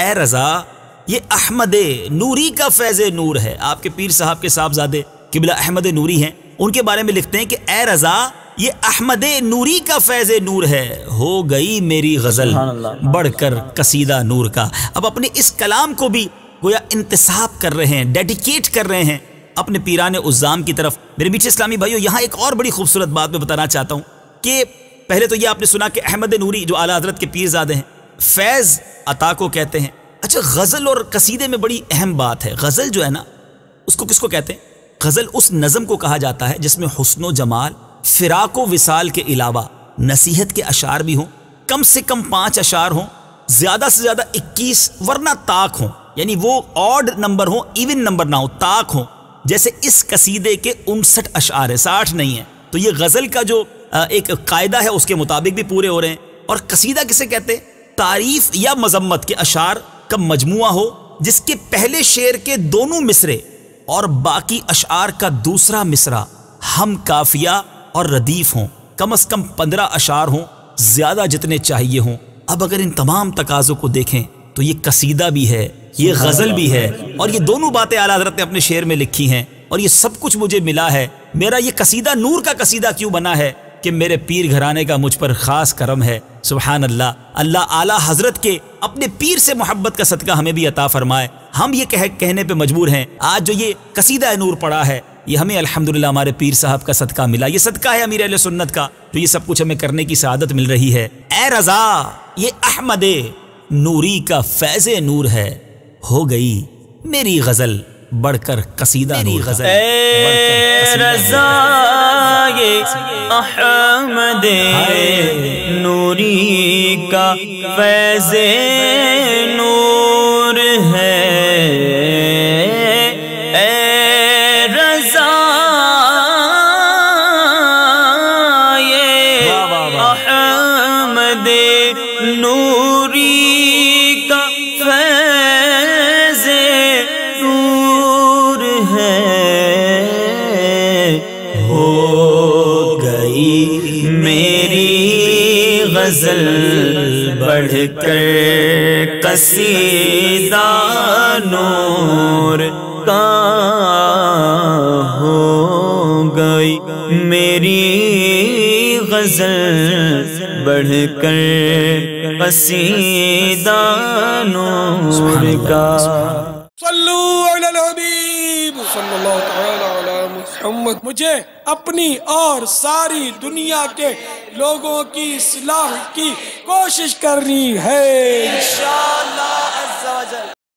اے رضا یہ احمد نوری کا فیض نور ہے. آپ کے پیر صاحب کے صاحبزادے قبلہ احمد نوری ہیں، ان کے بارے میں لکھتے ہیں کہ اے رضا یہ احمد نوری کا فیض نور ہے، ہو گئی میری غزل بڑھ کر قصیدہ نور کا. اب اپنے اس کلام کو بھی گویا انتساب کر رہے ہیں، ڈیڈیکیٹ کر رہے ہیں اپنے پیران عظام کی طرف. میرے میٹھے اسلامی بھائیو، یہاں ایک اور بڑی خوبصورت بات میں بتانا چاہتا ہوں کہ پہلے تو یہ آپ نے سنا کہ احمد نوری جو اعلیٰ حضرت کے پیرزادے ہیں فیض عطا کو کہتے ہیں. اچھا، غزل اور قصیدے میں بڑی اہم بات ہے. غزل جو ہے نا اس کو کس کو کہتے ہیں؟ غزل اس نظم کو کہا جاتا ہے جس میں حسن و جمال، فراق و وصال کے علاوہ نصیحت کے اشعار بھی ہوں، کم سے کم 5 اشعار ہوں، زیادہ سے زیادہ 21 ورنہ طاق ہوں، یعنی وہ آڈ نمبر ہوں، ایون نمبر نہ ہو، طاق ہوں. جیسے اس قصیدے کے 59 اشعار ہیں، 60 نہیں ہیں. تو یہ غزل کا جو ایک قاعدہ ہے اس کے مطابق بھی پورے ہو رہے ہیں. اور قصیدہ کسے کہتے ہیں؟ تعریف یا مذمت کے اشعار کا مجموعہ ہو جس کے پہلے شعر کے دونوں مصرے اور باقی اشعار کا دوسرا مصرع ہم قافیہ اور ردیف ہوں. کم از کم 15 اشعار ہوں، زیادہ جتنے چاہیے ہوں. اب اگر ان تمام تقاضوں کو دیکھیں تو یہ قصیدہ بھی ہے، یہ غزل بھی ہے، اور یہ دونوں باتیں اعلیٰ حضرت نے اپنے شعر میں لکھی ہیں، اور یہ سب کچھ مجھے ملا ہے. میرا یہ قصیدہ نور کا قصیدہ کیوں بنا ہے؟ کہ میرے پیر گھرانے کا مجھ پر خاص کرم ہے. سبحان اللہ. اللہ اعلیٰ حضرت کے اپنے پیر سے محبت کا صدقہ ہمیں بھی عطا فرمائے. ہم یہ کہنے پہ مجبور ہیں آج جو یہ قصیدہ نور پڑا ہے یہ ہمیں الحمدللہ ہمارے پیر صاحب کا صدقہ ملا. یہ صدقہ ہے امیر اہل سنت کا، جو یہ سب کچھ ہمیں کرنے کی سعادت مل رہی ہے. اے رضا یہ احمد نوری کا فیض نور ہے، ہو گئی میری غزل بڑھ کر قصیدہ نور. اے رضا یہ احمد نوری کا فیض نور ہے. اے رضا یہ احمد نوری کا فیض نور ہے. ہو گئی میری غزل بڑھ کر قصیدہ نور کا. ہو گئی میری غزل بڑھ کر قصیدہ نور کا. صلو علی الحبیب صلی اللہ تعالی علی محمد. مجھے اپنی اور ساری دنیا کے لوگوں کی اصلاح کی کوشش کرنی ہے.